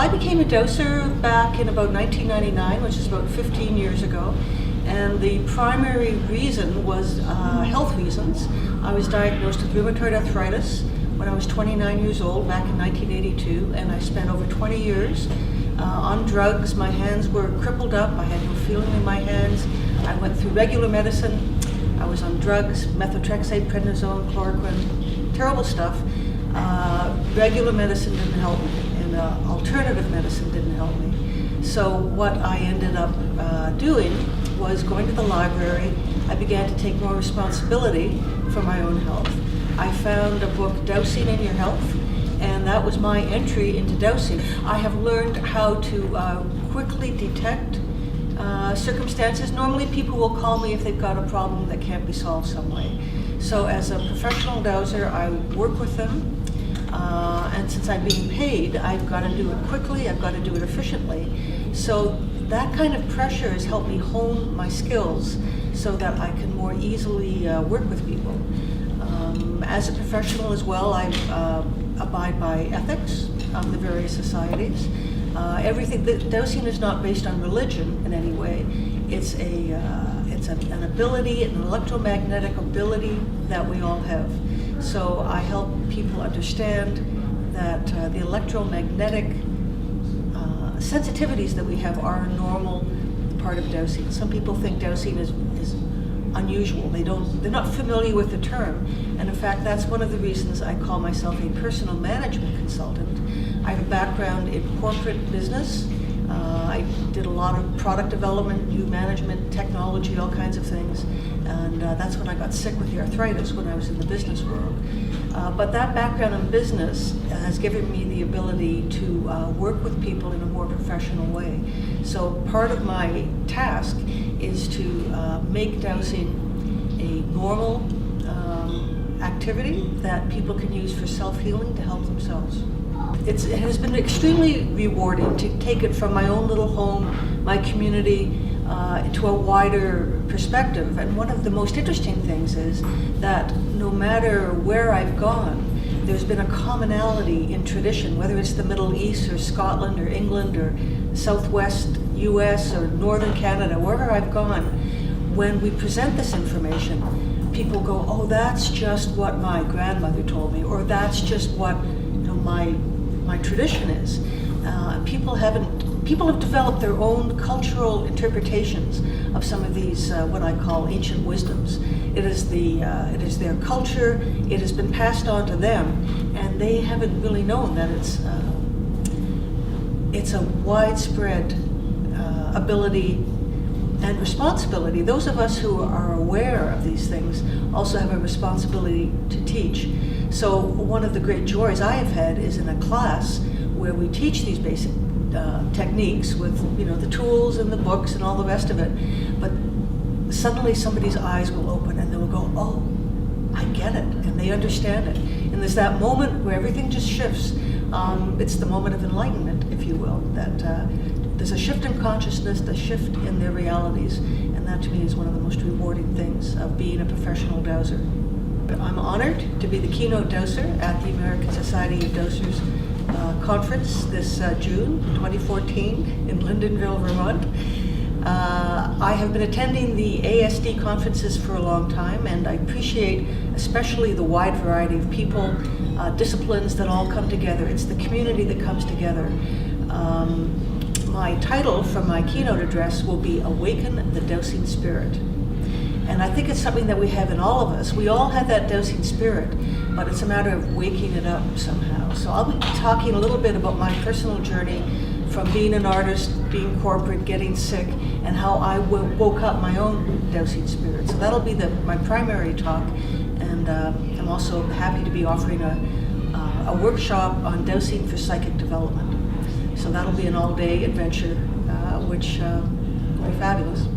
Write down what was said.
I became a doser back in about 1999, which is about 15 years ago. And the primary reason was health reasons. I was diagnosed with rheumatoid arthritis when I was 29 years old back in 1982, and I spent over 20 years on drugs. My hands were crippled up. I had no feeling in my hands. I went through regular medicine. I was on drugs, methotrexate, prednisone, chloroquine, terrible stuff. Regular medicine didn't help me, and alternative medicine didn't help me. So what I ended up doing was going to the library. I began to take more responsibility for my own health. I found a book, Dosing in Your Health, and that was my entry into dosing. I have learned how to quickly detect circumstances. Normally people will call me if they've got a problem that can't be solved some way. So as a professional doser, I work with them. And since I'm being paid, I've got to do it quickly, I've got to do it efficiently. So that kind of pressure has helped me hone my skills so that I can more easily work with people. As a professional as well, I abide by ethics of the various societies. Dosing is not based on religion in any way. It's an ability, an electromagnetic ability that we all have. So I help people understand that the electromagnetic sensitivities that we have are a normal part of dosing. Some people think dosing is unusual. They're not familiar with the term. And in fact, that's one of the reasons I call myself a personal management consultant. I have a background in corporate business. I did a lot of product development, new management, technology, all kinds of things. And that's when I got sick with the arthritis when I was in the business world. But that background in business has given me the ability to work with people in a more professional way. So part of my task is to make dosing a normal activity that people can use for self-healing to help themselves. It has been extremely rewarding to take it from my own little home, my community, to a wider perspective. And one of the most interesting things is that no matter where I've gone, there's been a commonality in tradition, whether it's the Middle East or Scotland or England or Southwest US or Northern Canada, wherever I've gone. When we present this information, people go, oh, that's just what my grandmother told me, or that's just what my tradition is. People have developed their own cultural interpretations of some of these what I call ancient wisdoms. It is their culture. It has been passed on to them, and they haven't really known that it's a widespread ability and responsibility. Those of us who are aware of these things also have a responsibility to teach. So one of the great joys I have had is in a class where we teach these basic techniques with the tools and the books and all the rest of it, but suddenly somebody's eyes will open and they will go, oh, I get it, and they understand it. And there's that moment where everything just shifts. It's the moment of enlightenment, if you will, that there's a shift in consciousness, a shift in their realities, and that to me is one of the most rewarding things of being a professional doser. I'm honored to be the keynote doser at the American Society of Dosers conference this June 2014 in Lyndonville, Vermont. I have been attending the ASD conferences for a long time, and I appreciate especially the wide variety of people, disciplines that all come together. It's the community that comes together. My title from my keynote address will be Awaken the Dosing Spirit. And I think it's something that we have in all of us. We all have that dosing spirit, but it's a matter of waking it up somehow. So I'll be talking a little bit about my personal journey from being an artist, being corporate, getting sick, and how I woke up my own dosing spirit. So that'll be my primary talk, and I'm also happy to be offering a workshop on dosing for psychic development. So that'll be an all-day adventure, which will be fabulous.